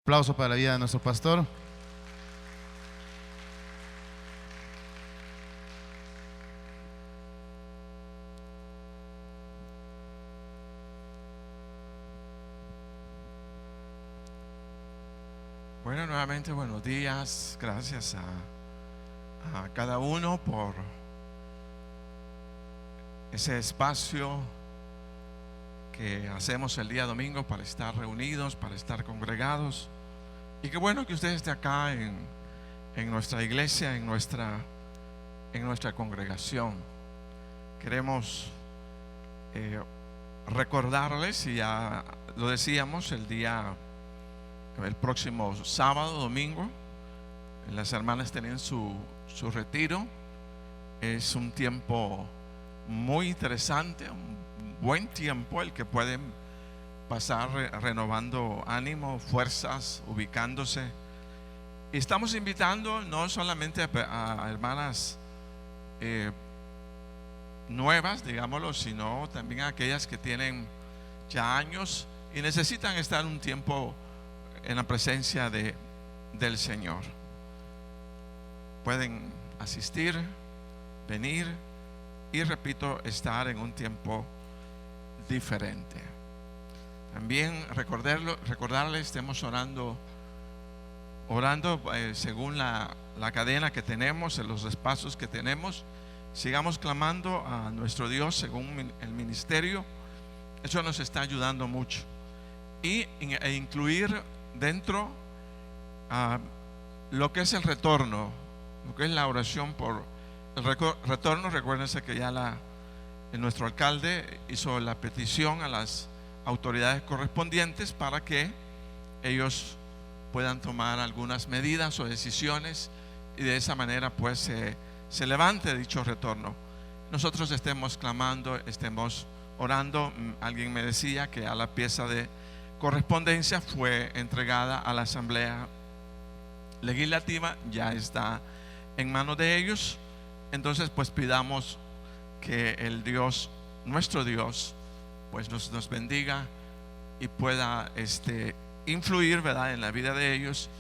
Aplauso para la vida de nuestro pastor. Bueno, nuevamente buenos días. Gracias a cada uno por ese espacio que hacemos el día domingo para estar reunidos, para estar congregados. Y qué bueno que usted esté acá en nuestra iglesia, en nuestra congregación. Queremos recordarles, y ya lo decíamos, el próximo sábado, domingo, las hermanas tienen su retiro. Es un tiempo muy interesante, un buen tiempo el que pueden pasar renovando ánimo, fuerzas, ubicándose. Y estamos invitando no solamente a hermanas nuevas, digámoslo, sino también a aquellas que tienen ya años y necesitan estar un tiempo en la presencia del Señor. Pueden asistir, venir y, repito, estar en un tiempo diferente. También recordarles, estemos orando según la cadena que tenemos, en los espacios que tenemos. Sigamos clamando a nuestro Dios según el ministerio. Eso nos está ayudando mucho. E incluir dentro lo que es el retorno, lo que es la oración por el retorno. Recuérdense que ya nuestro alcalde hizo la petición a las autoridades correspondientes para que ellos puedan tomar algunas medidas o decisiones y de esa manera pues se levante dicho retorno. Nosotros estemos clamando, estemos orando. Alguien me decía que a la pieza de correspondencia fue entregada a la Asamblea Legislativa, ya está en manos de ellos. Entonces pues pidamos que el Dios, nuestro Dios, pues nos bendiga y pueda influir, ¿verdad?, en la vida de ellos,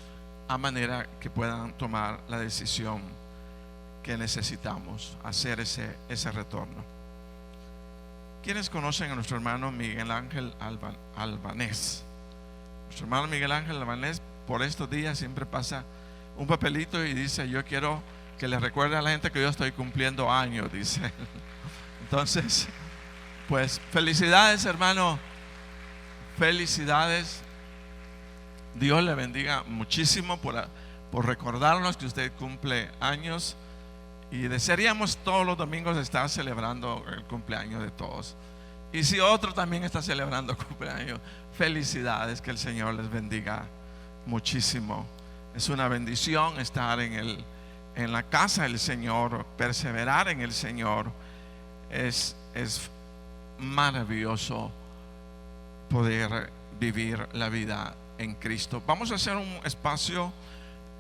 a manera que puedan tomar la decisión que necesitamos, hacer ese retorno. ¿Quiénes conocen a nuestro hermano Miguel Ángel Albanés? Nuestro hermano Miguel Ángel Albanés por estos días siempre pasa un papelito y dice: yo quiero que le recuerde a la gente que yo estoy cumpliendo años, dice. Entonces, pues felicidades, hermano, felicidades. Dios le bendiga muchísimo por recordarnos que usted cumple años. Y desearíamos todos los domingos estar celebrando el cumpleaños de todos. Y si otro también está celebrando cumpleaños, felicidades, que el Señor les bendiga muchísimo. Es una bendición estar en la casa del Señor, perseverar en el Señor. Es maravilloso poder vivir la vida en Cristo. Vamos a hacer un espacio,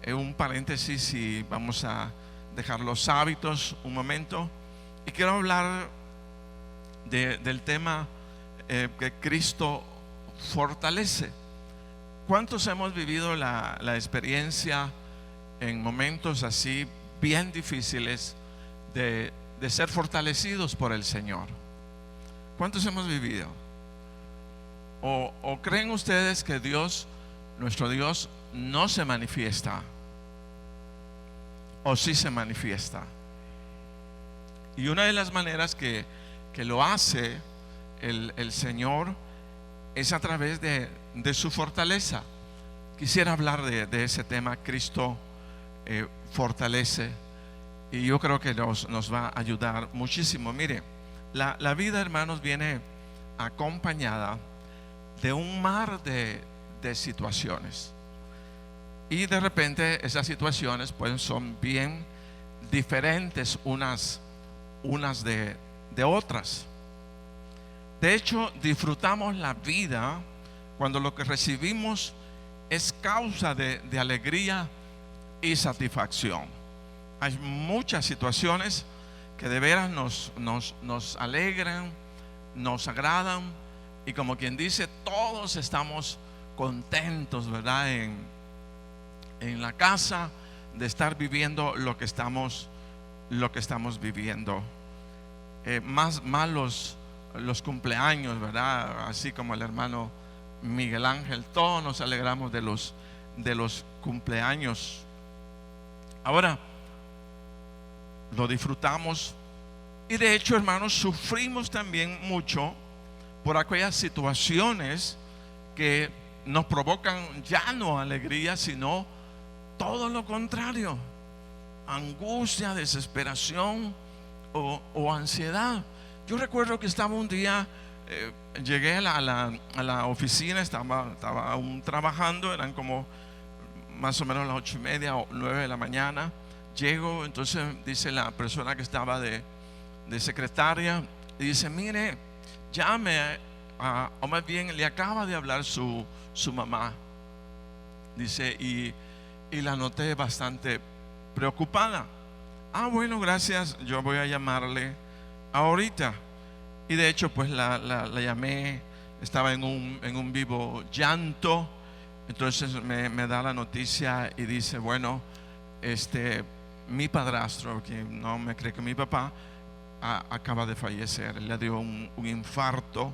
un paréntesis, y vamos a dejar los hábitos un momento. Y quiero hablar del tema que Cristo fortalece. ¿Cuántos hemos vivido la experiencia en momentos así bien difíciles de ser fortalecidos por el Señor? ¿Cuántos hemos vivido? ¿O creen ustedes que Dios, nuestro Dios, no se manifiesta? ¿O sí se manifiesta? Y una de las maneras que lo hace el Señor es a través de su fortaleza. Quisiera hablar de ese tema. Cristo fortalece, y yo creo que nos va a ayudar muchísimo. Mire, la vida, hermanos, viene acompañada de un mar de situaciones. Y de repente esas situaciones pues son bien diferentes unas de otras. De hecho, disfrutamos la vida cuando lo que recibimos es causa de alegría y satisfacción. Hay muchas situaciones que de veras nos alegran, nos agradan, y como quien dice, todos estamos contentos, ¿verdad? En la casa, de estar viviendo lo que estamos viviendo. Más los cumpleaños, ¿verdad? Así como el hermano Miguel Ángel, todos nos alegramos de los cumpleaños. Ahora lo disfrutamos, y de hecho, hermanos, sufrimos también mucho por aquellas situaciones que nos provocan ya no alegría, sino todo lo contrario: angustia, desesperación o ansiedad. Yo recuerdo que estaba un día, llegué a la oficina, estaba aún trabajando, eran como más o menos las 8:30 o 9 de la mañana. Llego, entonces dice la persona que estaba de secretaria, y dice: mire, llame o más bien le acaba de hablar su mamá. Dice, y la noté bastante preocupada. Bueno, gracias, yo voy a llamarle ahorita. Y de hecho, pues la llamé, estaba en un vivo llanto. Entonces me da la noticia y dice: bueno, mi padrastro, que no me cree que mi papá, acaba de fallecer. Le dio un infarto.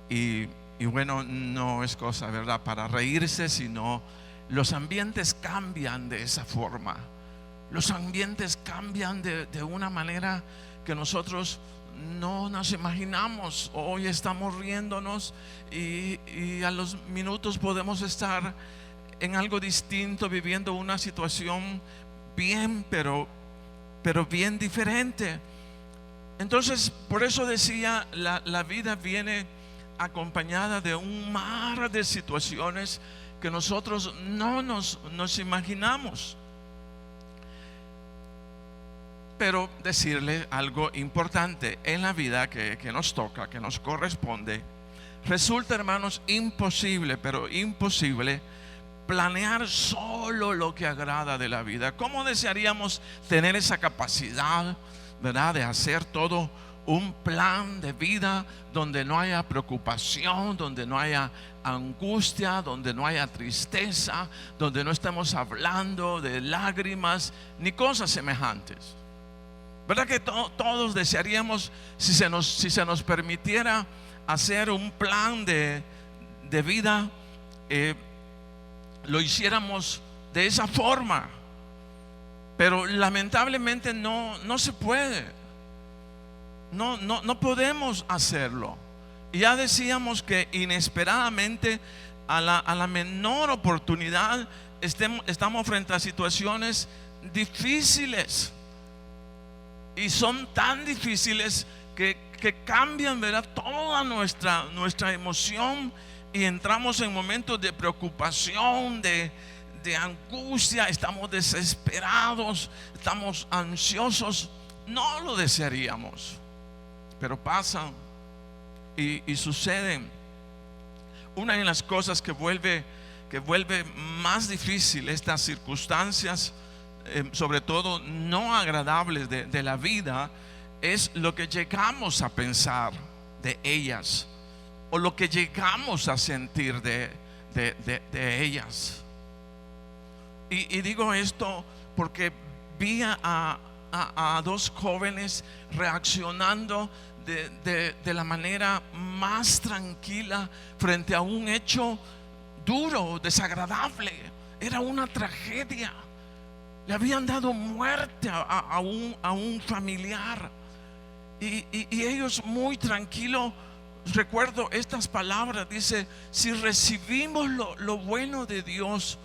Y bueno, no es cosa, ¿verdad?, para reírse, sino los ambientes cambian de esa forma. Los ambientes cambian de una manera que nosotros no nos imaginamos. Hoy estamos riéndonos y a los minutos podemos estar en algo distinto, viviendo una situación bien, pero bien diferente. Entonces, por eso decía, la vida viene acompañada de un mar de situaciones que nosotros no nos imaginamos. Pero decirle algo importante en la vida que nos toca, que nos corresponde: resulta, hermanos, imposible, pero imposible planear solo lo que agrada de la vida. ¿Cómo desearíamos tener esa capacidad, ¿verdad?, de hacer todo un plan de vida donde no haya preocupación, donde no haya angustia, donde no haya tristeza, donde no estemos hablando de lágrimas ni cosas semejantes? ¿Verdad que todos desearíamos, si se nos permitiera hacer un plan de vida, lo hiciéramos de esa forma? Pero lamentablemente no se puede. No podemos hacerlo. Y ya decíamos que inesperadamente, a la menor oportunidad, estamos frente a situaciones difíciles. Y son tan difíciles que cambian, ¿verdad?, toda nuestra emoción, y entramos en momentos de preocupación, de angustia, estamos desesperados, estamos ansiosos. No lo desearíamos, pero pasan y suceden. Una de las cosas que vuelve más difícil estas circunstancias, sobre todo no agradables de la vida, es lo que llegamos a pensar de ellas, o lo que llegamos a sentir de ellas. Y digo esto porque vi a dos jóvenes reaccionando de la manera más tranquila frente a un hecho duro, desagradable. Era una tragedia. Le habían dado muerte a un familiar, y ellos muy tranquilos. Recuerdo estas palabras, dice: si recibimos lo bueno de Dios,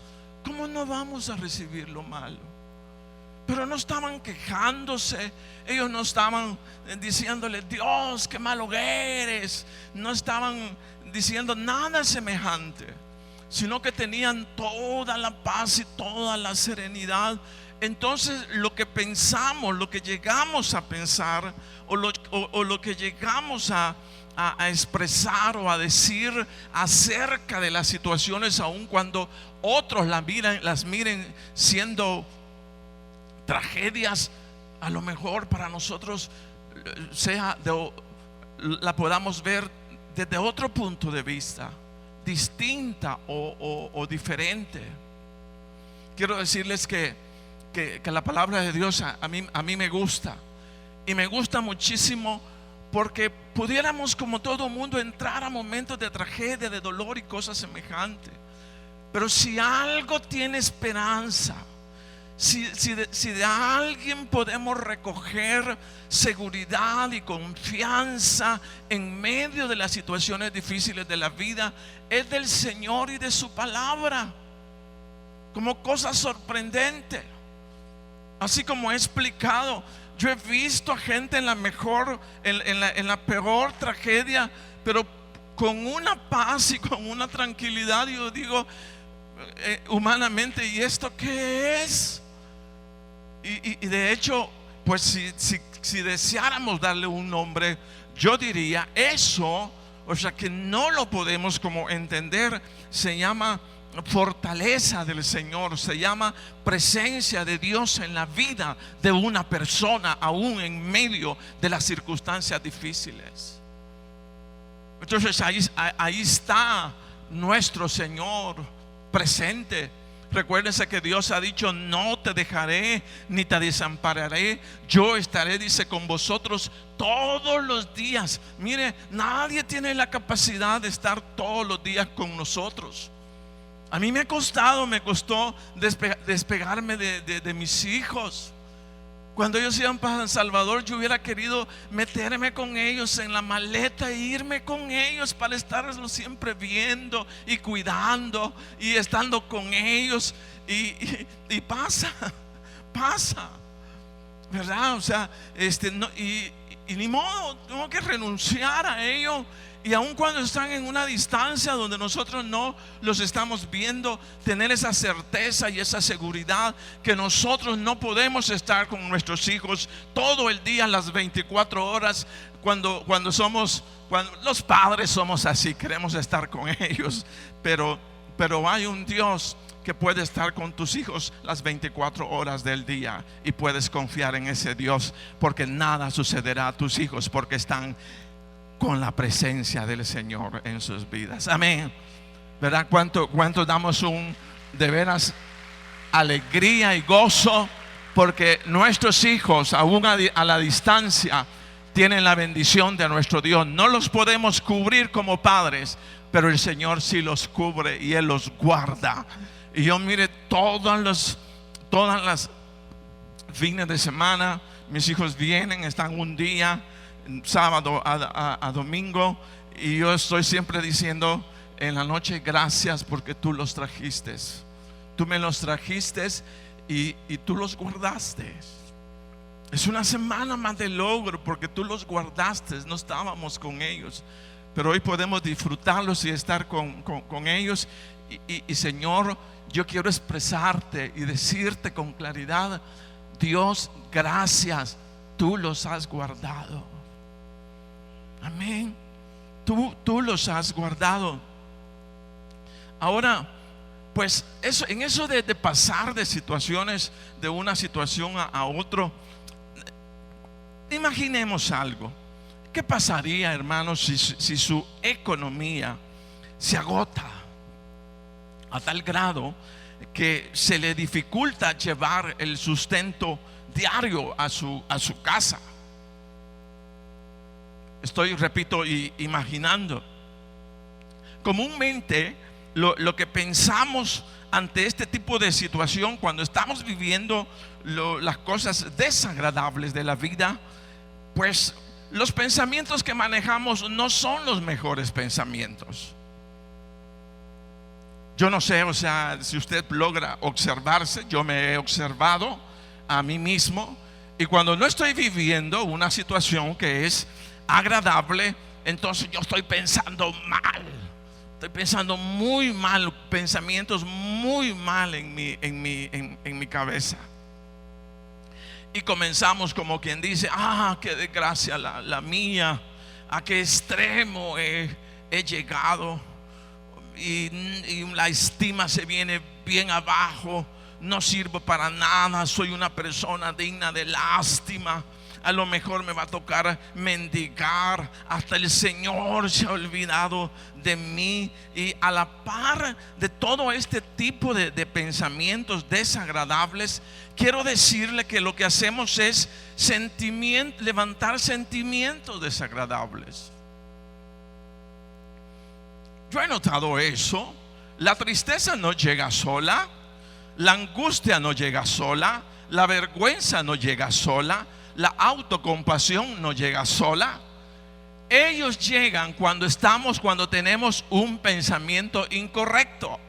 ¿cómo no vamos a recibir lo malo? Pero no estaban quejándose, ellos no estaban diciéndole: Dios, qué malo eres. No estaban diciendo nada semejante, sino que tenían toda la paz y toda la serenidad. Entonces, lo que pensamos, lo que llegamos a pensar, o lo que llegamos a expresar o a decir acerca de las situaciones, aun cuando otros las miren siendo tragedias, a lo mejor para nosotros la podamos ver desde otro punto de vista, distinta o diferente. Quiero decirles que la palabra de Dios a mí me gusta, y me gusta muchísimo, porque pudiéramos, como todo mundo, entrar a momentos de tragedia, de dolor y cosas semejantes. Pero si algo tiene esperanza, si de alguien podemos recoger seguridad y confianza en medio de las situaciones difíciles de la vida, es del Señor y de su palabra, como cosa sorprendente. Así como he explicado, yo he visto a gente en la peor tragedia, pero con una paz y con una tranquilidad. Yo digo, humanamente, ¿y esto qué es? Y de hecho, pues si deseáramos darle un nombre, yo diría eso, o sea, que no lo podemos como entender, se llama fortaleza del Señor, se llama presencia de Dios en la vida de una persona, aún en medio de las circunstancias difíciles. Entonces ahí está nuestro Señor presente. Recuérdense que Dios ha dicho: no te dejaré ni te desampararé, yo estaré, dice, con vosotros todos los días. Mire, nadie tiene la capacidad de estar todos los días con nosotros. A mí me costó despegarme de mis hijos. Cuando ellos iban para San Salvador, yo hubiera querido meterme con ellos en la maleta e irme con ellos para estarlos siempre viendo y cuidando y estando con ellos. Y pasa, ¿verdad? O sea, y ni modo, tengo que renunciar a ello. Y aun cuando están en una distancia donde nosotros no los estamos viendo, tener esa certeza y esa seguridad que nosotros no podemos estar con nuestros hijos todo el día, las 24 horas. Cuando los padres somos así, queremos estar con ellos, pero hay un Dios que puede estar con tus hijos las 24 horas del día, y puedes confiar en ese Dios, porque nada sucederá a tus hijos, porque están con la presencia del Señor en sus vidas. Amén. ¿Verdad? ¿Cuánto damos de veras alegría y gozo? Porque nuestros hijos, aún a la distancia, tienen la bendición de nuestro Dios. No los podemos cubrir como padres, pero el Señor sí los cubre y Él los guarda. Y yo, mire, todas las fines de semana, mis hijos vienen, están un día, sábado a domingo, y yo estoy siempre diciendo en la noche: gracias porque tú los trajiste, tú me los trajiste y tú los guardaste. Es una semana más de logro porque tú los guardaste. No estábamos con ellos, pero hoy podemos disfrutarlos y estar con ellos. Y Señor, yo quiero expresarte y decirte con claridad: Dios, gracias, tú los has guardado. Amén. Tú los has guardado. Ahora, pues en eso de pasar de situaciones, de una situación a otro, imaginemos algo. ¿Qué pasaría, hermanos, si su economía se agota a tal grado que se le dificulta llevar el sustento diario a su casa? Repito, imaginando. Comúnmente lo que pensamos ante este tipo de situación, cuando estamos viviendo las cosas desagradables de la vida, pues los pensamientos que manejamos no son los mejores pensamientos. Yo no sé, o sea, si usted logra observarse. Yo me he observado a mí mismo, y cuando no estoy viviendo una situación que es agradable, entonces yo estoy pensando mal, estoy pensando muy mal, pensamientos muy mal en mi cabeza. Y comenzamos, como quien dice: qué desgracia la mía, a qué extremo he llegado, y la estima se viene bien abajo, no sirvo para nada, soy una persona digna de lástima. a lo mejor me va a tocar mendigar, hasta el Señor se ha olvidado de mí. Y a la par de todo este tipo de pensamientos desagradables, quiero decirle que lo que hacemos es levantar sentimientos desagradables. Yo he notado eso. La tristeza no llega sola, la angustia no llega sola, la vergüenza no llega sola, la autocompasión no llega sola. Ellos llegan cuando tenemos un pensamiento incorrecto,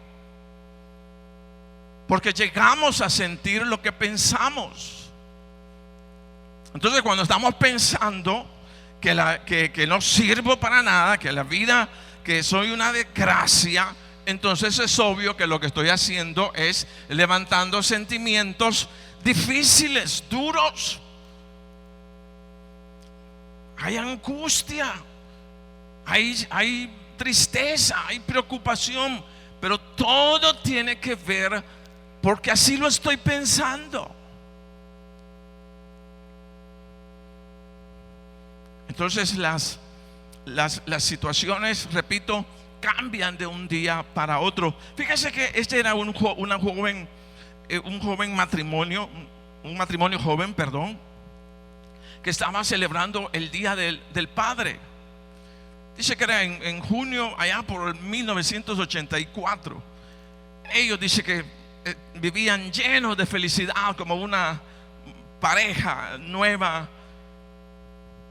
porque llegamos a sentir lo que pensamos. Entonces, cuando estamos pensando que no sirvo para nada, que la vida, que soy una desgracia, entonces es obvio que lo que estoy haciendo es levantando sentimientos difíciles, duros. Hay angustia, hay tristeza, hay preocupación, pero todo tiene que ver porque así lo estoy pensando. Entonces las situaciones, repito, cambian de un día para otro. Fíjese que este era un matrimonio joven, que estaba celebrando el Día del Padre. Dice que era en junio, allá por 1984. Ellos dice que vivían llenos de felicidad, como una pareja nueva.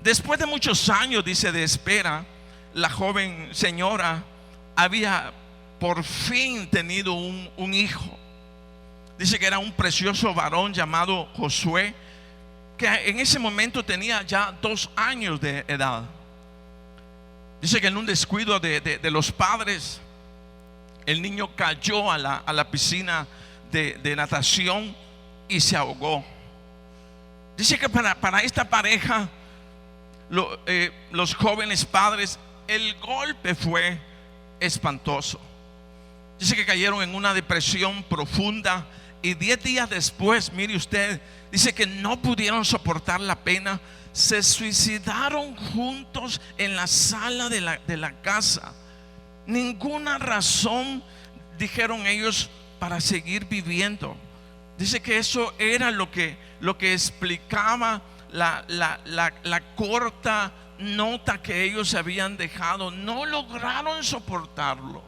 Después de muchos años, dice, de espera, la joven señora había por fin tenido un hijo. Dice que era un precioso varón llamado Josué, que en ese momento tenía ya 2 años de edad. Dice que en un descuido de los padres, el niño cayó a la piscina de natación y se ahogó. Dice que para esta pareja, los jóvenes padres, el golpe fue espantoso. Dice que cayeron en una depresión profunda y 10 días después, mire usted, dice que no pudieron soportar la pena, se suicidaron juntos en la sala de la casa. Ninguna razón, dijeron ellos, para seguir viviendo. Dice que eso era lo que explicaba la corta nota que ellos habían dejado. No lograron soportarlo,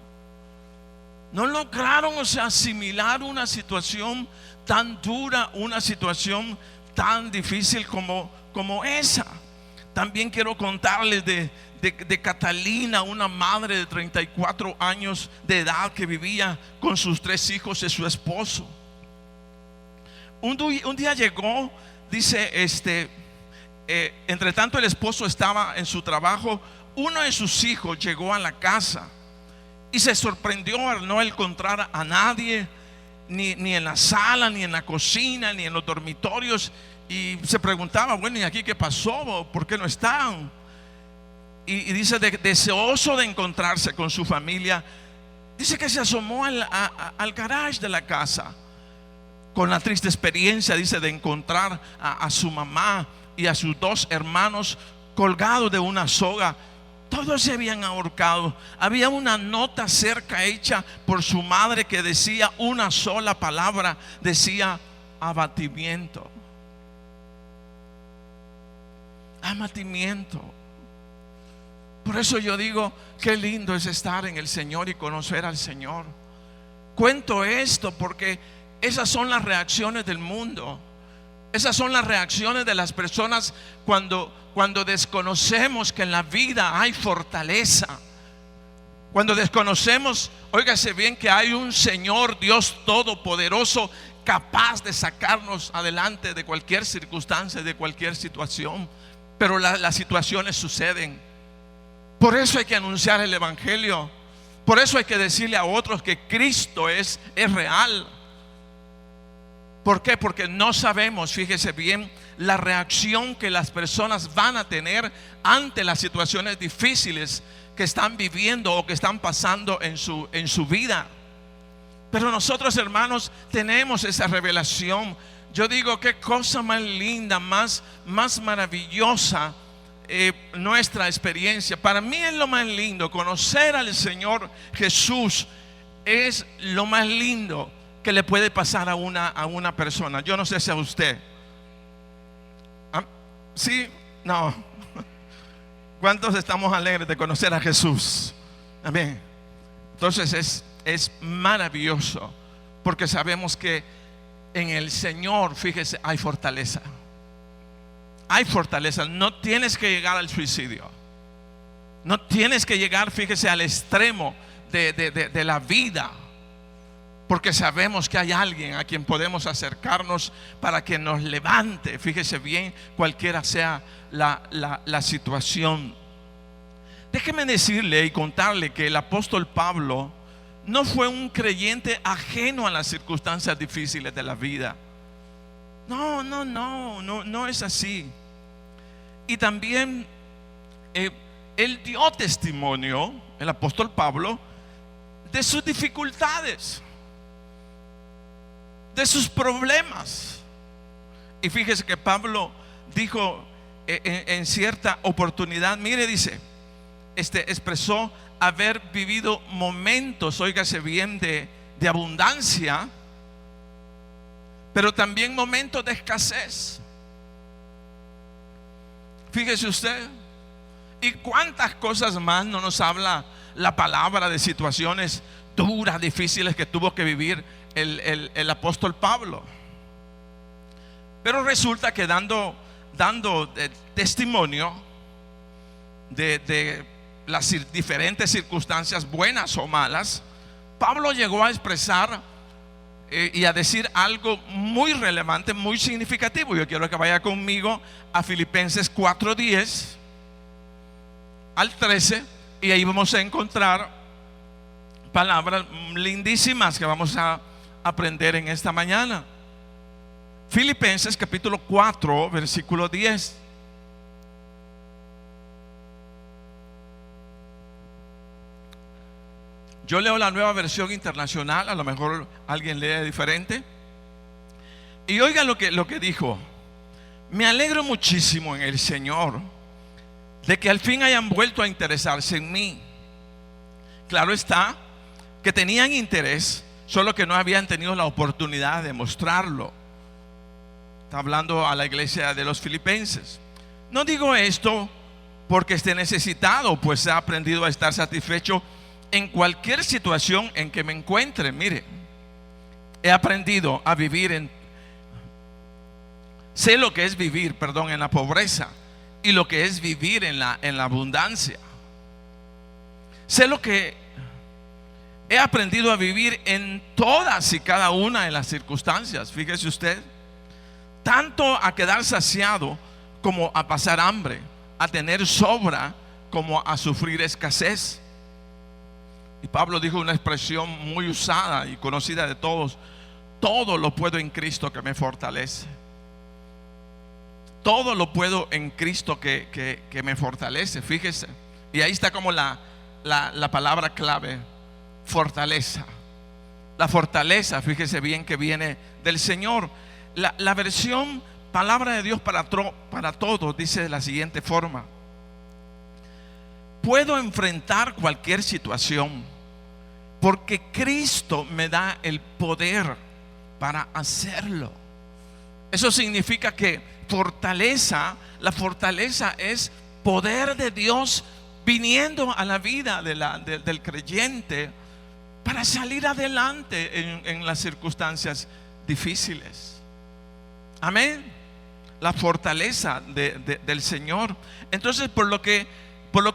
no lograron, asimilar una situación tan dura, una situación tan difícil como esa. También quiero contarles de Catalina, una madre de 34 años de edad que vivía con sus 3 hijos y su esposo. Un día llegó, dice, entre tanto el esposo estaba en su trabajo, uno de sus hijos llegó a la casa y se sorprendió al no encontrar a nadie, ni en la sala, ni en la cocina, ni en los dormitorios, y se preguntaba, bueno, ¿y aquí qué pasó? ¿Por qué no están? Y dice, deseoso de encontrarse con su familia, dice que se asomó al garage de la casa, con la triste experiencia, dice, de encontrar a su mamá y a sus 2 hermanos colgados de una soga. Todos se habían ahorcado. Había una nota cerca hecha por su madre que decía una sola palabra, decía abatimiento. Abatimiento. Por eso yo digo, qué lindo es estar en el Señor y conocer al Señor. Cuento esto porque esas son las reacciones del mundo. Esas son las reacciones de las personas cuando desconocemos que en la vida hay fortaleza. Cuando desconocemos, óigase bien, que hay un Señor Dios todopoderoso capaz de sacarnos adelante de cualquier circunstancia, de cualquier situación. Pero las situaciones suceden. Por eso hay que anunciar el Evangelio. Por eso hay que decirle a otros que Cristo es real. ¿Por qué? Porque no sabemos, fíjese bien, la reacción que las personas van a tener ante las situaciones difíciles que están viviendo o que están pasando en su vida. Pero nosotros, hermanos, tenemos esa revelación. yo digo, qué cosa más linda, más maravillosa nuestra experiencia. Para mí es lo más lindo, conocer al Señor Jesús es lo más lindo que le puede pasar a una persona. Yo no sé si a usted. ¿Sí? No. ¿Cuántos estamos alegres de conocer a Jesús? Amén. Entonces es maravilloso, porque sabemos que en el Señor, fíjese, hay fortaleza. Hay fortaleza. No tienes que llegar al suicidio. No tienes que llegar, fíjese, al extremo de la vida, porque sabemos que hay alguien a quien podemos acercarnos para que nos levante. Fíjese bien, cualquiera sea la situación. Déjeme decirle y contarle que el apóstol Pablo no fue un creyente ajeno a las circunstancias difíciles de la vida. No es así. Y también él dio testimonio, el apóstol Pablo, de sus dificultades, de sus problemas. Y fíjese que Pablo dijo en cierta oportunidad, mire, dice, expresó haber vivido momentos, óigase bien, de abundancia, pero también momentos de escasez. Fíjese usted. Y cuántas cosas más no nos habla la palabra de situaciones duras, difíciles que tuvo que vivir el apóstol Pablo. Pero resulta que dando testimonio de las diferentes circunstancias, buenas o malas, Pablo llegó a expresar y a decir algo muy relevante, muy significativo. Yo quiero que vaya conmigo a Filipenses 4:10 al 13, y ahí vamos a encontrar palabras lindísimas que vamos a aprender en esta mañana. Filipenses capítulo 4, versículo 10. Yo leo la Nueva Versión Internacional, a lo mejor alguien lee diferente. Y oiga lo que dijo: me alegro muchísimo en el Señor de que al fin hayan vuelto a interesarse en mí. Claro está que tenían interés, solo que no habían tenido la oportunidad de mostrarlo. Está hablando a la iglesia de los filipenses. No digo esto porque esté necesitado, pues he aprendido a estar satisfecho en cualquier situación en que me encuentre. Mire, he aprendido a vivir sé lo que es vivir, en la pobreza, y lo que es vivir en la abundancia. Sé lo que he aprendido a vivir en todas y cada una de las circunstancias. Fíjese usted, tanto a quedar saciado como a pasar hambre, a tener sobra como a sufrir escasez. Y Pablo dijo una expresión muy usada y conocida de todos: todo lo puedo en Cristo que me fortalece. Todo lo puedo en Cristo que me fortalece. Fíjese. Y ahí está como la palabra clave: fortaleza. La fortaleza, fíjese bien, que viene del Señor. La versión Palabra de Dios para todos dice de la siguiente forma: puedo enfrentar cualquier situación porque Cristo me da el poder para hacerlo. Eso significa que la fortaleza es poder de Dios viniendo a la vida del creyente para salir adelante en las circunstancias difíciles. Amén. La fortaleza del Señor. Entonces, por lo que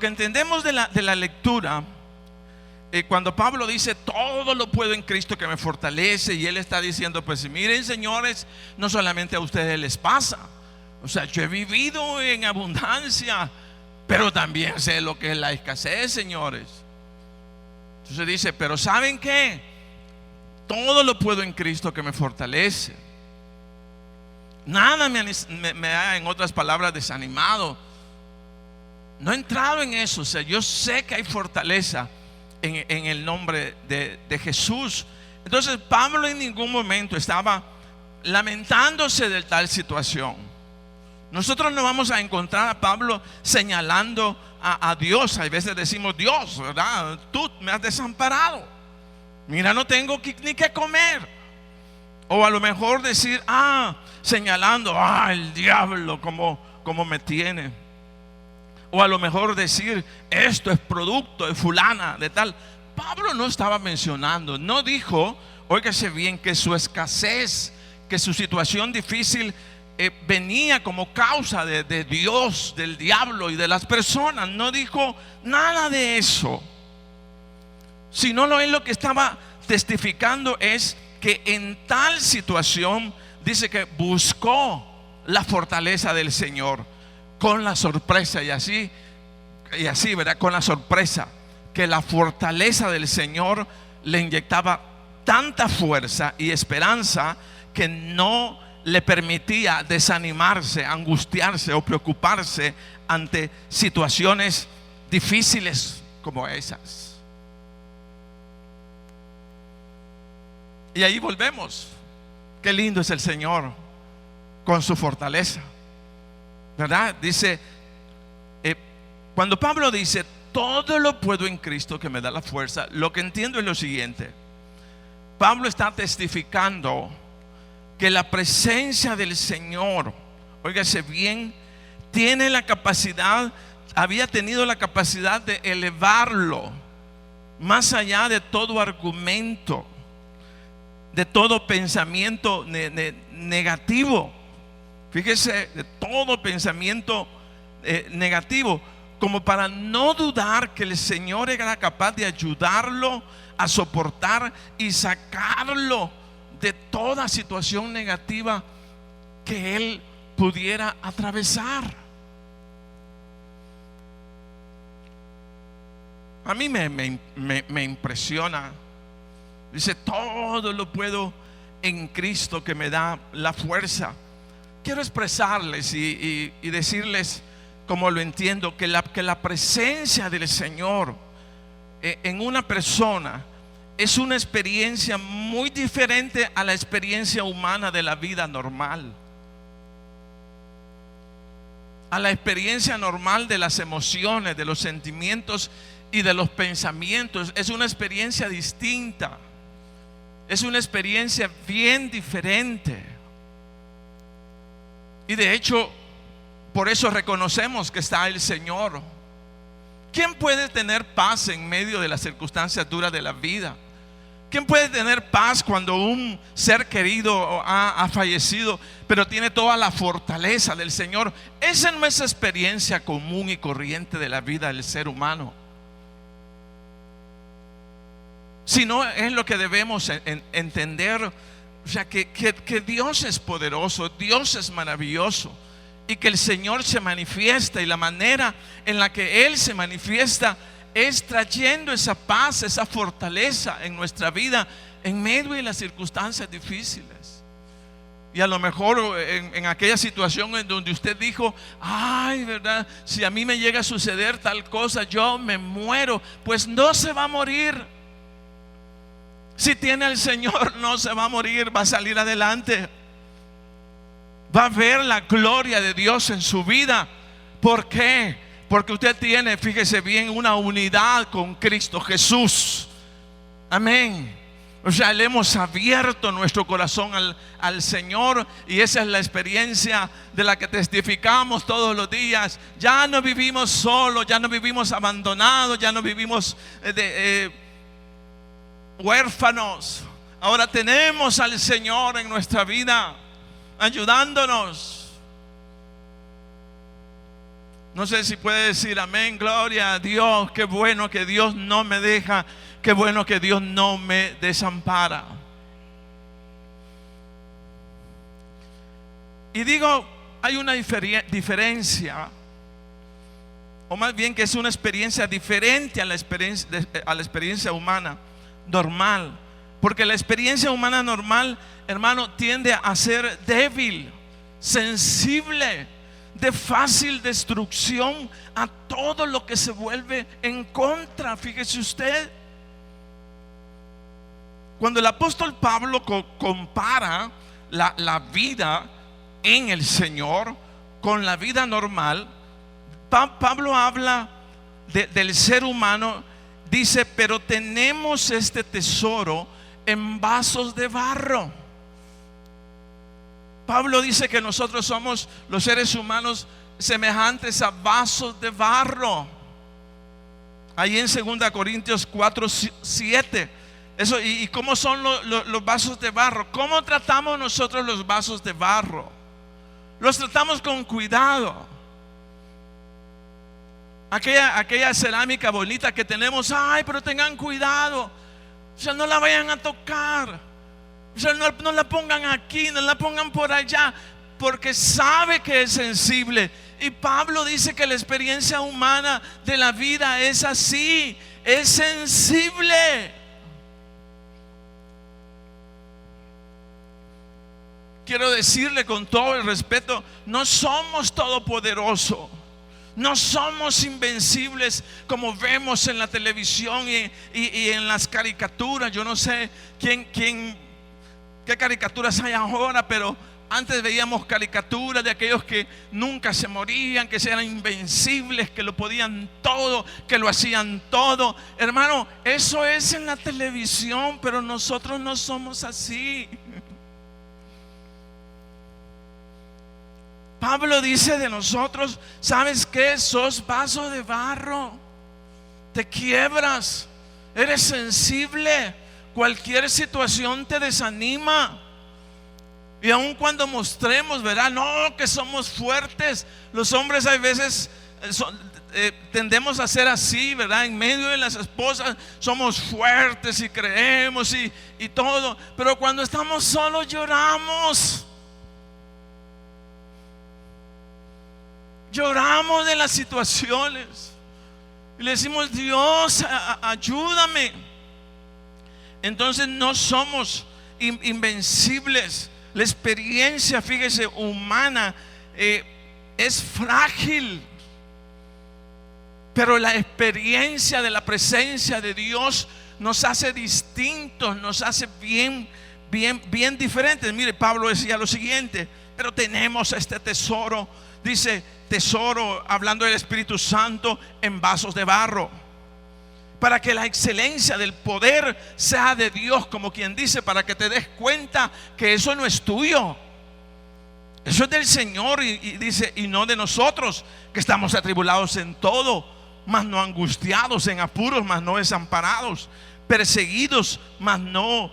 entendemos de la lectura, cuando Pablo dice todo lo puedo en Cristo que me fortalece, y él está diciendo, pues miren, señores, no solamente a ustedes les pasa. O sea, yo he vivido en abundancia, pero también sé lo que es la escasez, señores. Entonces dice, pero ¿saben qué? Todo lo puedo en Cristo que me fortalece. Nada me ha, en otras palabras, desanimado. No he entrado en eso. O sea, yo sé que hay fortaleza en el nombre de Jesús. Entonces Pablo en ningún momento estaba lamentándose de tal situación. Nosotros no vamos a encontrar a Pablo señalando a Dios. A veces decimos: Dios, ¿verdad? Tú me has desamparado. Mira, no tengo ni que comer. O a lo mejor decir, señalando, el diablo como me tiene. O a lo mejor decir, esto es producto de fulana, de tal. Pablo no estaba mencionando, no dijo, óigase bien, que su escasez, que su situación difícil venía como causa de Dios, del diablo y de las personas. No dijo nada de eso. Sino él lo que estaba testificando es que en tal situación, dice que buscó la fortaleza del Señor con la sorpresa, y así, ¿verdad? Con la sorpresa que la fortaleza del Señor le inyectaba tanta fuerza y esperanza que no le permitía desanimarse, angustiarse o preocuparse ante situaciones difíciles como esas. Y ahí volvemos. Qué lindo es el Señor con su fortaleza, ¿verdad? Dice, cuando Pablo dice, todo lo puedo en Cristo que me da la fuerza, lo que entiendo es lo siguiente. Pablo está testificando que la presencia del Señor, óigase bien, tiene la capacidad, había tenido la capacidad de elevarlo más allá de todo argumento, de todo pensamiento negativo. Fíjese, de todo pensamiento negativo, como para no dudar que el Señor era capaz de ayudarlo a soportar y sacarlo de toda situación negativa que él pudiera atravesar. A mí me impresiona. Dice, todo lo puedo en Cristo que me da la fuerza. Quiero expresarles y decirles, como lo entiendo, que la presencia del Señor en una persona es una experiencia muy diferente a la experiencia humana de la vida normal, a la experiencia normal de las emociones, de los sentimientos y de los pensamientos. Es una experiencia distinta. Es una experiencia bien diferente. Y de hecho, por eso reconocemos que está el Señor. ¿Quién puede tener paz en medio de las circunstancias duras de la vida? ¿Quién puede tener paz cuando un ser querido ha fallecido, pero tiene toda la fortaleza del Señor? Esa no es experiencia común y corriente de la vida del ser humano, sino es lo que debemos entender. O sea, que Dios es poderoso, Dios es maravilloso, y que el Señor se manifiesta, y la manera en la que Él se manifiesta es trayendo esa paz, esa fortaleza en nuestra vida en medio de las circunstancias difíciles. Y a lo mejor en aquella situación en donde usted dijo, ay, ¿verdad? Si a mí me llega a suceder tal cosa, yo me muero. Pues no se va a morir. Si tiene al Señor, no se va a morir, va a salir adelante. Va a ver la gloria de Dios en su vida. ¿Por qué? Porque usted tiene, fíjese bien, una unidad con Cristo Jesús. Amén. O sea, le hemos abierto nuestro corazón al Señor, y esa es la experiencia de la que testificamos todos los días. Ya no vivimos solos, ya no vivimos abandonados, ya no vivimos huérfanos. Ahora tenemos al Señor en nuestra vida, ayudándonos. No sé si puede decir amén, gloria a Dios. Qué bueno que Dios no me deja, qué bueno que Dios no me desampara. Y digo, hay una diferencia, o más bien que es una experiencia diferente a la experiencia humana normal. Porque la experiencia humana normal, hermano, tiende a ser débil, sensible, de fácil destrucción a todo lo que se vuelve en contra. Fíjese usted, cuando el apóstol Pablo compara la vida en el Señor con la vida normal, Pablo habla del ser humano. Dice, pero tenemos este tesoro en vasos de barro. Pablo dice que nosotros somos los seres humanos semejantes a vasos de barro. Ahí en 2 Corintios 4:7. Eso, ¿y cómo son los vasos de barro? ¿Cómo tratamos nosotros los vasos de barro? Los tratamos con cuidado. Aquella cerámica bonita que tenemos, ay, pero tengan cuidado, o sea, no la vayan a tocar, o sea, no la pongan aquí, no la pongan por allá, porque sabe que es sensible. Y Pablo dice que la experiencia humana de la vida es así, es sensible. Quiero decirle con todo el respeto, no somos todopoderosos. No somos invencibles como vemos en la televisión y en las caricaturas. Yo no sé qué caricaturas hay ahora, pero antes veíamos caricaturas de aquellos que nunca se morían, que eran invencibles, que lo podían todo, que lo hacían todo. Hermano, eso es en la televisión, pero nosotros no somos así. Pablo dice de nosotros, ¿sabes qué? Sos vaso de barro, te quiebras, eres sensible, cualquier situación te desanima. Y aun cuando mostremos, ¿verdad? No, que somos fuertes. Los hombres a veces tendemos a ser así, ¿verdad? En medio de las esposas somos fuertes y creemos y todo. Pero cuando estamos solos lloramos. Lloramos de las situaciones y le decimos, Dios, ayúdame. Entonces no somos invencibles. La experiencia, fíjese, humana es frágil, pero la experiencia de la presencia de Dios nos hace distintos, nos hace bien diferentes. Mire, Pablo decía lo siguiente, pero tenemos este tesoro, dice, tesoro, hablando del Espíritu Santo, en vasos de barro, para que la excelencia del poder sea de Dios, como quien dice, para que te des cuenta que eso no es tuyo, eso es del Señor. Y dice, y no de nosotros, que estamos atribulados en todo, mas no angustiados, en apuros, mas no desamparados, perseguidos, mas no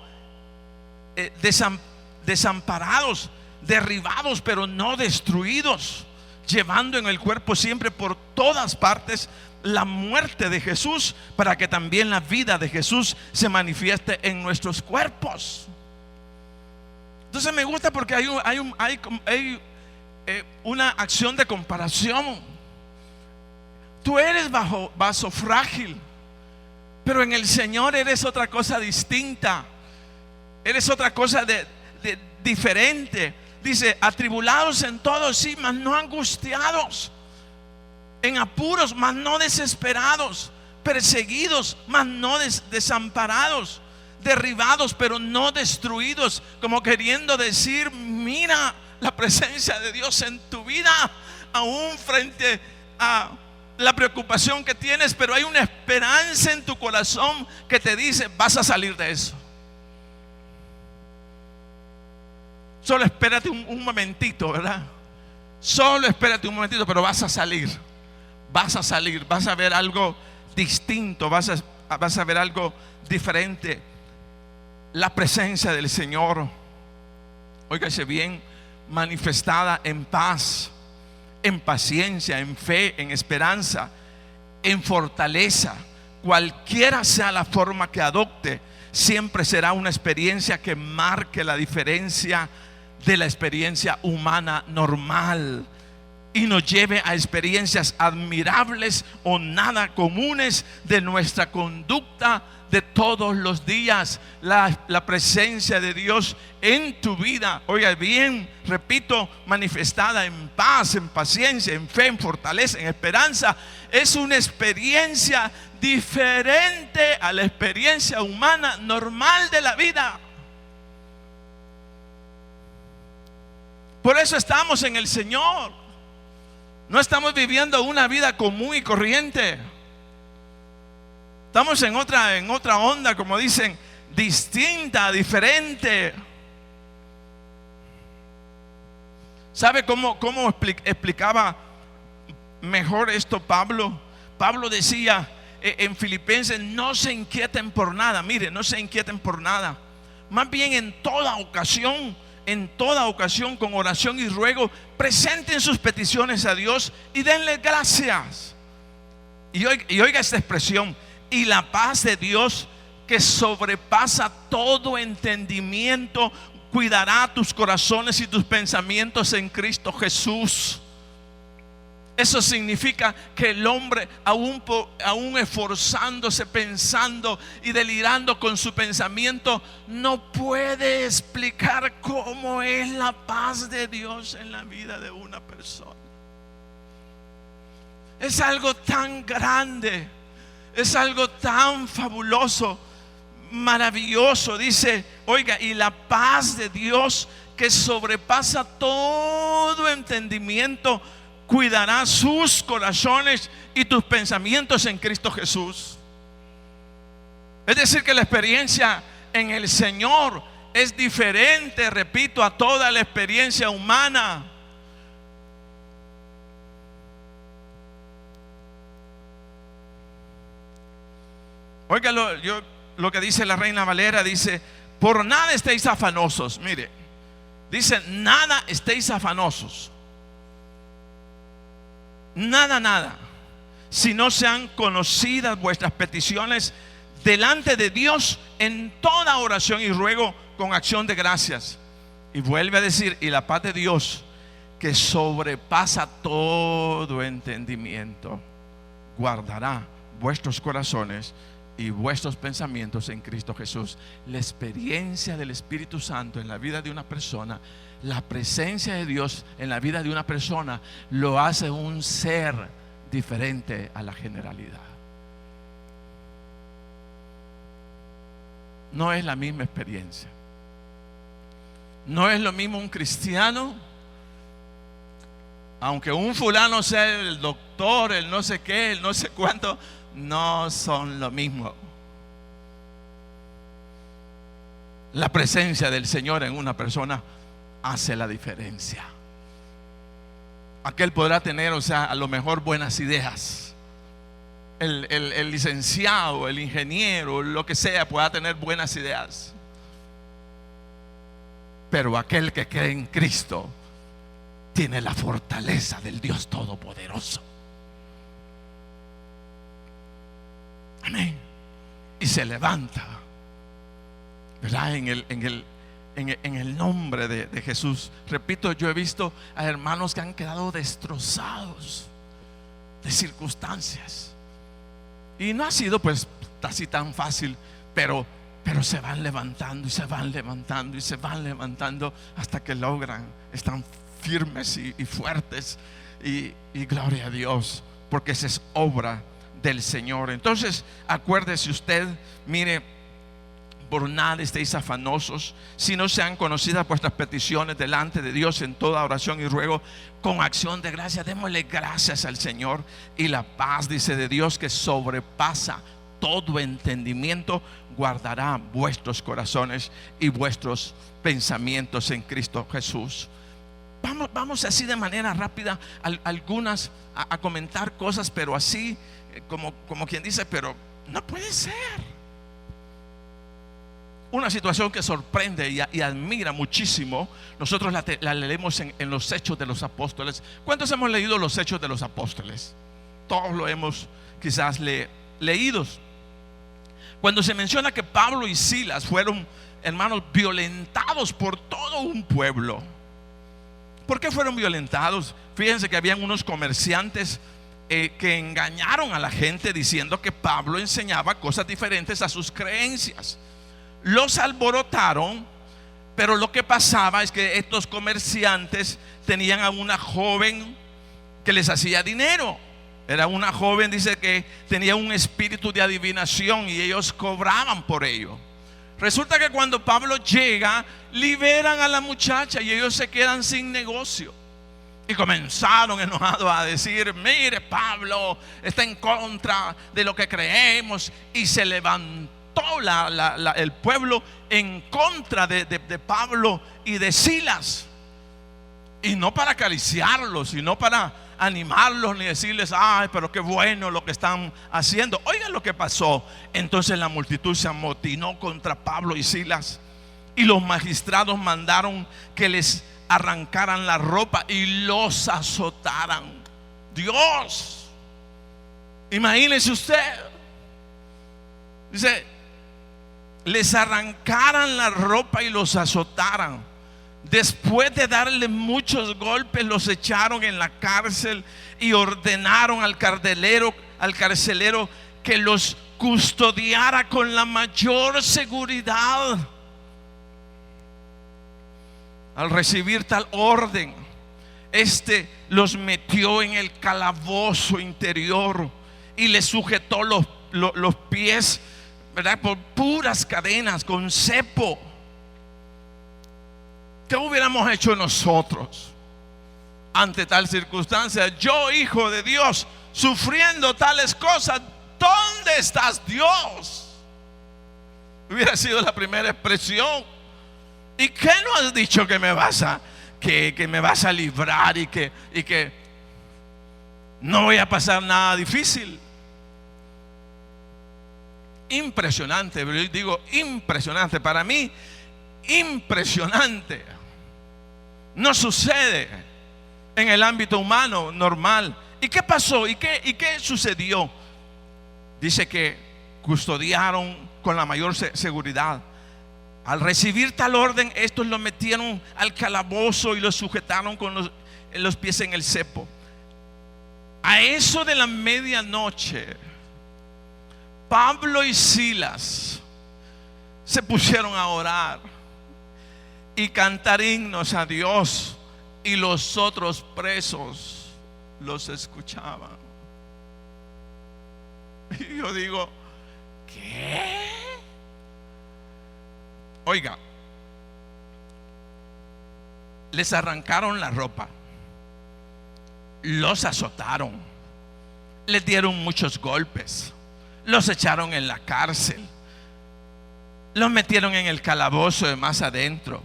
desamparados, derribados, pero no destruidos, llevando en el cuerpo siempre por todas partes la muerte de Jesús, para que también la vida de Jesús se manifieste en nuestros cuerpos. Entonces me gusta porque hay una acción de comparación. Tú eres vaso frágil, pero en el Señor eres otra cosa distinta, eres otra cosa diferente. Dice, atribulados en todo, sí, mas no angustiados, en apuros, mas no desesperados, perseguidos, mas no desamparados, derribados, pero no destruidos, como queriendo decir, mira la presencia de Dios en tu vida, aún frente a la preocupación que tienes, pero hay una esperanza en tu corazón que te dice, vas a salir de eso. Solo espérate un momentito, ¿verdad? Solo espérate un momentito, pero vas a salir. Vas a salir, vas a ver algo distinto, vas a ver algo diferente. La presencia del Señor, óigase bien, manifestada en paz, en paciencia, en fe, en esperanza, en fortaleza. Cualquiera sea la forma que adopte, siempre será una experiencia que marque la diferencia de la experiencia humana normal y nos lleve a experiencias admirables o nada comunes de nuestra conducta de todos los días. La presencia de Dios en tu vida, oiga bien, repito, manifestada en paz, en paciencia, en fe, en fortaleza, en esperanza, es una experiencia diferente a la experiencia humana normal de la vida. Por eso estamos en el Señor. No estamos viviendo una vida común y corriente. Estamos en otra onda, como dicen, distinta, diferente. ¿Sabe cómo explicaba mejor esto Pablo? Pablo decía en Filipenses: no se inquieten por nada. Mire, no se inquieten por nada. Más bien en toda ocasión con oración y ruego, presenten sus peticiones a Dios y denle gracias. Y oiga esta expresión: y la paz de Dios, que sobrepasa todo entendimiento, cuidará tus corazones y tus pensamientos en Cristo Jesús. Eso significa que el hombre, aún esforzándose, pensando y delirando con su pensamiento, no puede explicar cómo es la paz de Dios en la vida de una persona. Es algo tan grande, es algo tan fabuloso, maravilloso. Dice, oiga, y la paz de Dios, que sobrepasa todo entendimiento, cuidará sus corazones y tus pensamientos en Cristo Jesús. Es decir, que la experiencia en el Señor es diferente, repito, a toda la experiencia humana. Oiga lo que dice la Reina Valera, dice: por nada estéis afanosos. Mire, dice: nada estéis afanosos. Nada, si no sean conocidas vuestras peticiones delante de Dios en toda oración y ruego con acción de gracias. Y vuelve a decir: y la paz de Dios, que sobrepasa todo entendimiento, guardará vuestros corazones y vuestros pensamientos en Cristo Jesús. La experiencia del Espíritu Santo en la vida de una persona, la presencia de Dios en la vida de una persona, lo hace un ser diferente a la generalidad. No es la misma experiencia. No es lo mismo un cristiano, aunque un fulano sea el doctor, el no sé qué, el no sé cuánto, no son lo mismo. La presencia del Señor en una persona hace la diferencia. Aquel podrá tener, a lo mejor buenas ideas. El licenciado, el ingeniero, lo que sea, pueda tener buenas ideas. Pero aquel que cree en Cristo tiene la fortaleza del Dios Todopoderoso. Amén. Y se levanta, ¿verdad? En el nombre de Jesús. Repito, yo he visto a hermanos que han quedado destrozados de circunstancias, y no ha sido pues así tan fácil, pero se van levantando y se van levantando y se van levantando hasta que logran, están firmes y fuertes, y gloria a Dios, porque esa es obra del Señor. Entonces acuérdese usted, mire: por nada estéis afanosos, si no sean conocidas vuestras peticiones delante de Dios en toda oración y ruego con acción de gracia. Démosle gracias al Señor, y la paz, dice, de Dios, que sobrepasa todo entendimiento, guardará vuestros corazones y vuestros pensamientos en Cristo Jesús. Vamos así de manera rápida algunas a comentar cosas, pero así como quien dice, pero no puede ser. Una situación que sorprende y admira muchísimo. Nosotros la leemos en los Hechos de los Apóstoles. ¿Cuántos hemos leído los Hechos de los Apóstoles? Todos lo hemos quizás leídos. Cuando se menciona que Pablo y Silas fueron, hermanos, violentados por todo un pueblo. ¿Por qué fueron violentados? Fíjense que habían unos comerciantes que engañaron a la gente diciendo que Pablo enseñaba cosas diferentes a sus creencias. Los alborotaron, pero lo que pasaba es que estos comerciantes tenían a una joven que les hacía dinero. Era una joven, dice, que tenía un espíritu de adivinación, y ellos cobraban por ello. Resulta que cuando Pablo llega, liberan a la muchacha y ellos se quedan sin negocio. Y comenzaron enojados a decir: mire, Pablo está en contra de lo que creemos. Y se levantó el pueblo en contra de Pablo y de Silas. Y no para acariciarlos, sino para animarlos, ni decirles: ay, pero qué bueno lo que están haciendo. Oigan lo que pasó. Entonces la multitud se amotinó contra Pablo y Silas, y los magistrados mandaron que les arrancaran la ropa y los azotaran. Dios, imagínese usted. Dice: les arrancaran la ropa y los azotaran. Después de darle muchos golpes, los echaron en la cárcel y ordenaron al carcelero que los custodiara con la mayor seguridad. Al recibir tal orden, los metió en el calabozo interior y les sujetó los pies, ¿verdad?, por puras cadenas con cepo. ¿Qué hubiéramos hecho nosotros ante tal circunstancia? Yo, hijo de Dios, sufriendo tales cosas, ¿dónde estás, Dios? Hubiera sido la primera expresión. ¿Y qué no has dicho que me vas a librar y que no voy a pasar nada difícil? Impresionante, pero yo digo impresionante. Para mí, impresionante. No sucede en el ámbito humano normal. ¿Y qué pasó? ¿Y qué sucedió? Dice que custodiaron con la mayor seguridad. Al recibir tal orden, estos lo metieron al calabozo y lo sujetaron con los pies en el cepo. A eso de la medianoche, Pablo y Silas se pusieron a orar y cantar himnos a Dios, y los otros presos los escuchaban. Y yo digo: ¿qué? Oiga, les arrancaron la ropa, los azotaron, les dieron muchos golpes, los echaron en la cárcel, los metieron en el calabozo de más adentro,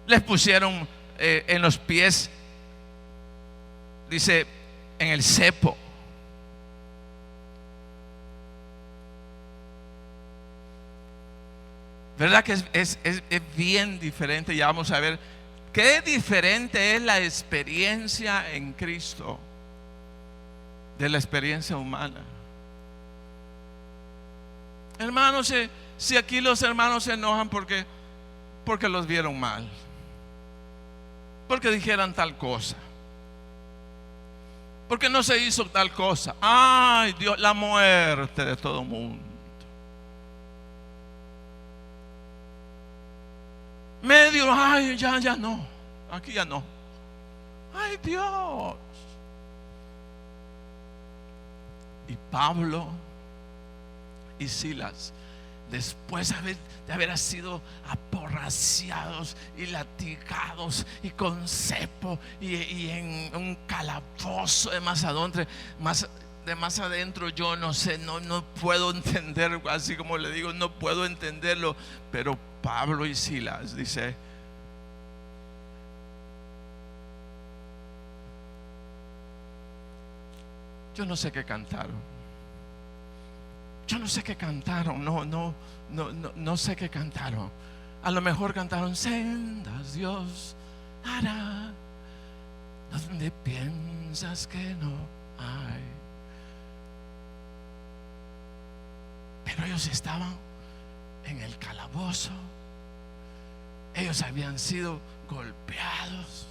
les pusieron en los pies, dice, en el cepo. ¿Verdad que es bien diferente? Ya vamos a ver qué diferente es la experiencia en Cristo de la experiencia humana. Hermanos, si aquí los hermanos se enojan porque los vieron mal, porque dijeran tal cosa, porque no se hizo tal cosa. Ay, Dios, la muerte de todo mundo. Medio, ay, ya no, aquí ya no. Ay, Dios. Y Pablo y Silas, después de haber sido aporraciados y latigados y con cepo y en un calabozo de más adentro, yo no sé, no puedo entender, así como le digo, no puedo entenderlo. Pero Pablo y Silas, dice, yo no sé qué cantaron. Yo no sé qué cantaron. No sé qué cantaron. A lo mejor cantaron: sendas Dios hará donde piensas que no hay. Pero ellos estaban en el calabozo. Ellos habían sido golpeados.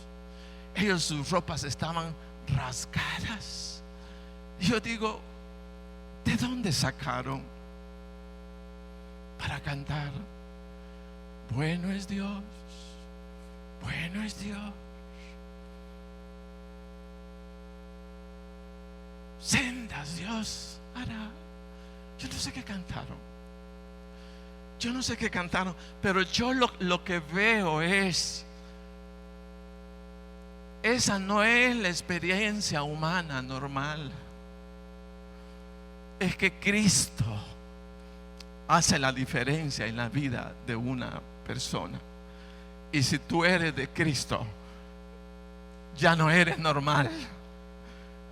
Ellos, sus ropas estaban rasgadas. Yo digo: ¿de dónde sacaron para cantar? Bueno es Dios, bueno es Dios. Sendas Dios hará. Yo no sé qué cantaron. Yo no sé qué cantaron, pero yo lo que veo es, esa no es la experiencia humana normal. Es que Cristo hace la diferencia en la vida de una persona. Y si tú eres de Cristo, ya no eres normal.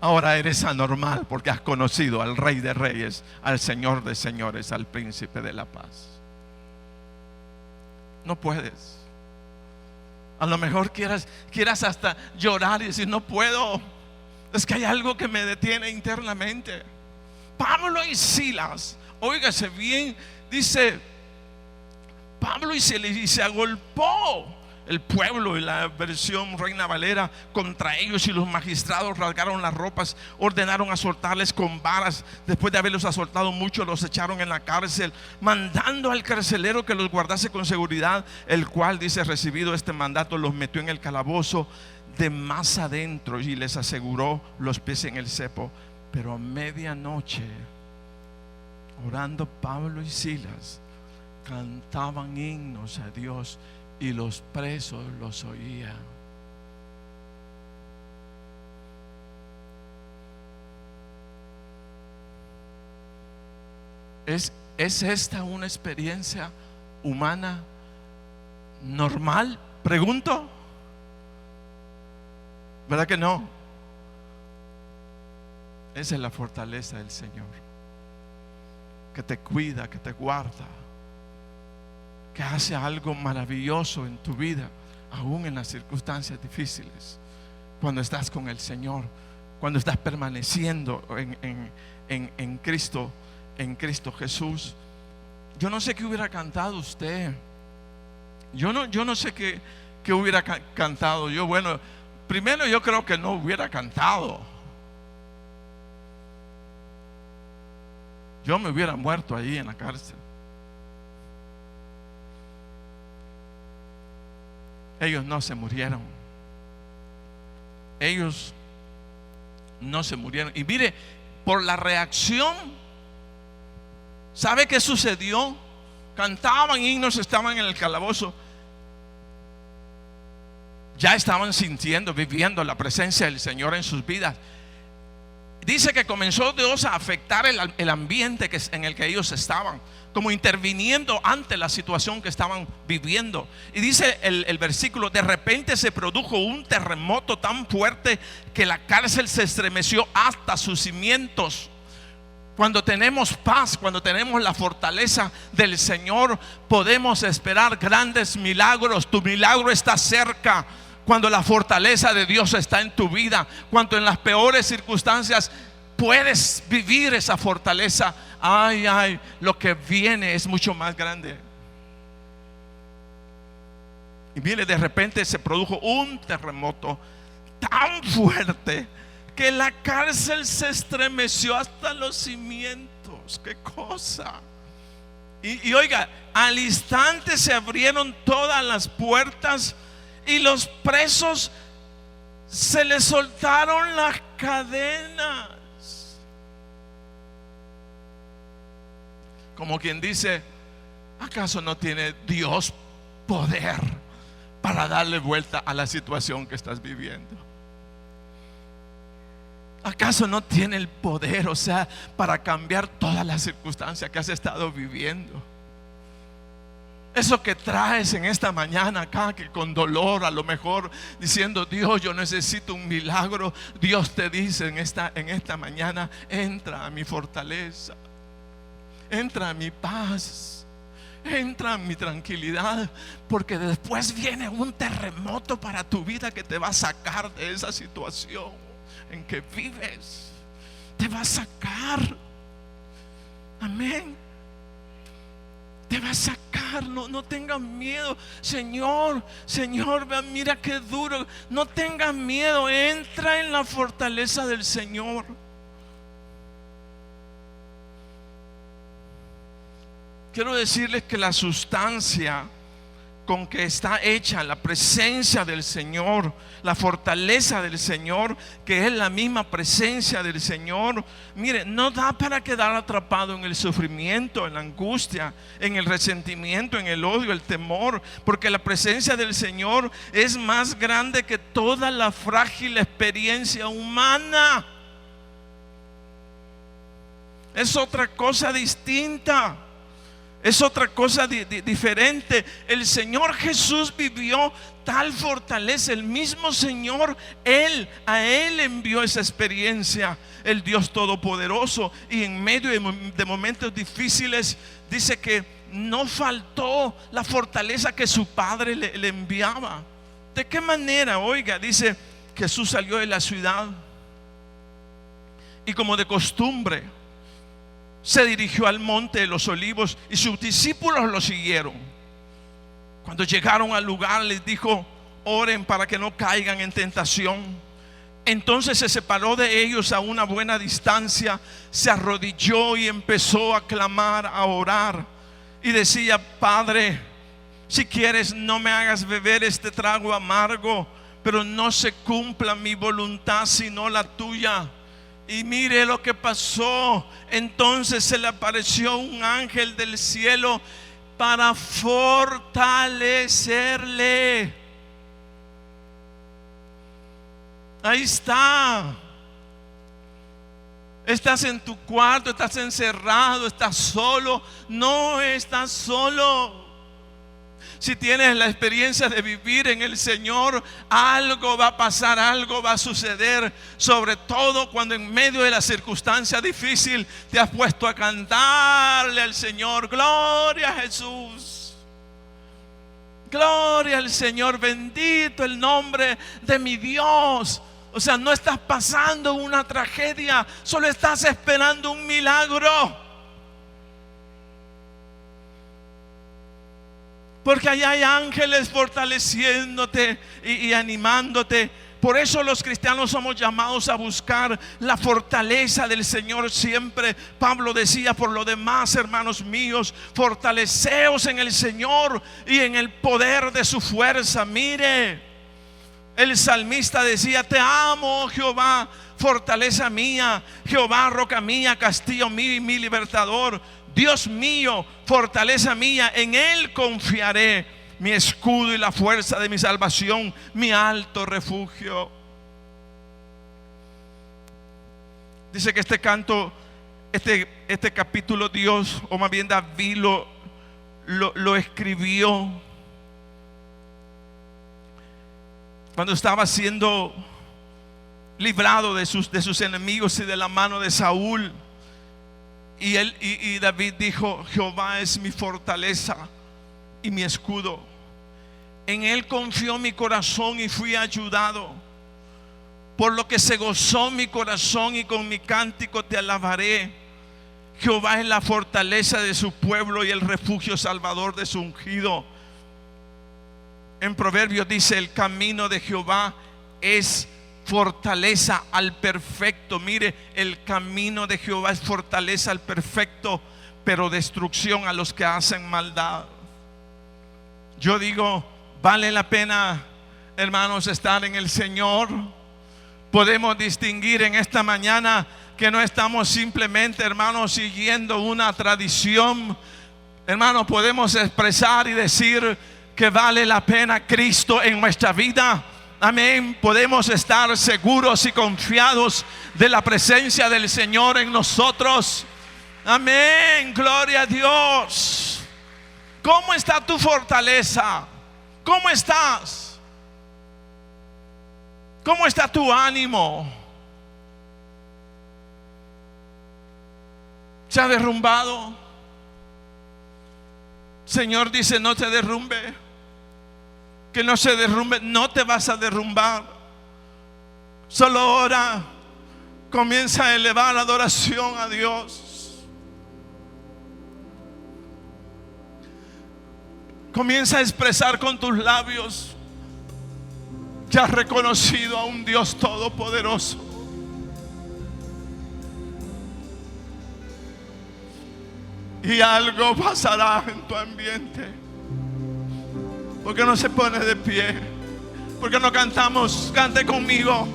Ahora eres anormal porque has conocido al Rey de Reyes, al Señor de Señores, al Príncipe de la Paz. No puedes. A lo mejor quieras hasta llorar y decir: no puedo, es que hay algo que me detiene internamente. Pablo y Silas, óigase bien, dice Pablo, y se agolpó el pueblo, y la versión Reina Valera, contra ellos, y los magistrados rasgaron las ropas, ordenaron azotarles con varas. Después de haberlos azotado mucho, los echaron en la cárcel, mandando al carcelero que los guardase con seguridad, el cual, dice, recibido este mandato, los metió en el calabozo de más adentro y les aseguró los pies en el cepo. Pero a medianoche, orando Pablo y Silas, cantaban himnos a Dios, y los presos los oían. ¿Es esta una experiencia humana normal? Pregunto. ¿Verdad que no? Esa es la fortaleza del Señor, que te cuida, que te guarda, que hace algo maravilloso en tu vida, aún en las circunstancias difíciles. Cuando estás con el Señor, cuando estás permaneciendo en Cristo, en Cristo Jesús. Yo no sé qué hubiera cantado usted. Yo no sé qué hubiera cantado yo. Bueno, primero yo creo que no hubiera cantado. Yo me hubiera muerto ahí en la cárcel. Ellos no se murieron. Ellos no se murieron. Y mire, por la reacción, ¿sabe qué sucedió? Cantaban himnos, estaban en el calabozo, ya estaban sintiendo, viviendo la presencia del Señor en sus vidas. Dice que comenzó Dios a afectar el ambiente en el que ellos estaban, como interviniendo ante la situación que estaban viviendo. Y dice el versículo: de repente se produjo un terremoto tan fuerte que la cárcel se estremeció hasta sus cimientos. Cuando tenemos paz, cuando tenemos la fortaleza del Señor, podemos esperar grandes milagros. Tu milagro está cerca. Cuando la fortaleza de Dios está en tu vida, cuando en las peores circunstancias puedes vivir esa fortaleza, ay, lo que viene es mucho más grande. Y mire, de repente se produjo un terremoto tan fuerte que la cárcel se estremeció hasta los cimientos. ¡Qué cosa! Y oiga, al instante se abrieron todas las puertas y los presos se les soltaron las cadenas. Como quien dice: ¿acaso no tiene Dios poder para darle vuelta a la situación que estás viviendo? ¿Acaso no tiene el poder, o sea, para cambiar todas las circunstancias que has estado viviendo? Eso que traes en esta mañana acá, que con dolor a lo mejor diciendo: Dios, yo necesito un milagro. Dios te dice en esta mañana: entra a mi fortaleza, entra a mi paz, entra a mi tranquilidad, porque después viene un terremoto para tu vida que te va a sacar de esa situación en que vives. Te va a sacar. Amén. Te va a sacar. No tengas miedo. Señor, mira qué duro. No tengas miedo. Entra en la fortaleza del Señor. Quiero decirles que la sustancia con que está hecha la presencia del Señor, la fortaleza del Señor, que es la misma presencia del Señor. Mire, no da para quedar atrapado en el sufrimiento, en la angustia, en el resentimiento, en el odio, el temor, porque la presencia del Señor es más grande que toda la frágil experiencia humana. Es otra cosa distinta. Es otra cosa diferente. El Señor Jesús vivió tal fortaleza. El mismo Señor, a Él envió esa experiencia, el Dios Todopoderoso. Y en medio de momentos difíciles, dice que no faltó la fortaleza que su Padre le enviaba. ¿De qué manera? Oiga, dice, Jesús salió de la ciudad y como de costumbre se dirigió al monte de los olivos y sus discípulos lo siguieron. Cuando llegaron al lugar les dijo: oren para que no caigan en tentación. Entonces se separó de ellos a una buena distancia, se arrodilló y empezó a clamar, a orar, y decía: Padre, si quieres, no me hagas beber este trago amargo, pero no se cumpla mi voluntad sino la tuya. Y mire lo que pasó. Entonces se le apareció un ángel del cielo para fortalecerle. Ahí está. Estás en tu cuarto, estás encerrado, estás solo. No estás solo. Si tienes la experiencia de vivir en el Señor, algo va a pasar, algo va a suceder. Sobre todo cuando en medio de la circunstancia difícil te has puesto a cantarle al Señor: gloria a Jesús, gloria al Señor, bendito el nombre de mi Dios. O sea, no estás pasando una tragedia, solo estás esperando un milagro. Porque allá hay ángeles fortaleciéndote y animándote. Por eso los cristianos somos llamados a buscar la fortaleza del Señor siempre. Pablo decía: por lo demás, hermanos míos, fortaleceos en el Señor y en el poder de su fuerza. Mire, el salmista decía: te amo, Jehová, fortaleza mía, Jehová, roca mía, castillo mío y mi libertador. Dios mío, fortaleza mía, en Él confiaré, mi escudo y la fuerza de mi salvación, mi alto refugio. Dice que este canto, este capítulo, Dios, o más bien David lo escribió cuando estaba siendo librado de sus enemigos y de la mano de Saúl. Y David dijo: Jehová es mi fortaleza y mi escudo, en Él confió mi corazón y fui ayudado. Por lo que se gozó mi corazón y con mi cántico te alabaré. Jehová es la fortaleza de su pueblo y el refugio salvador de su ungido. En Proverbios dice: el camino de Jehová es fortaleza al perfecto. Mire, el camino de Jehová es fortaleza al perfecto, pero destrucción a los que hacen maldad. Yo digo, vale la pena, hermanos, estar en el Señor. Podemos distinguir en esta mañana que no estamos simplemente, hermanos, siguiendo una tradición. Hermanos, podemos expresar y decir que vale la pena Cristo en nuestra vida. Amén. Podemos estar seguros y confiados de la presencia del Señor en nosotros. Amén. Gloria a Dios. ¿Cómo está tu fortaleza? ¿Cómo estás? ¿Cómo está tu ánimo? ¿Se ha derrumbado? Señor dice: no te derrumbe. Que no se derrumbe. No te vas a derrumbar. Solo ora. Comienza a elevar adoración a Dios. Comienza a expresar con tus labios que has reconocido a un Dios todopoderoso. Y algo pasará en tu ambiente. ¿Por qué no se pone de pie? ¿Por qué no cantamos? Cante conmigo.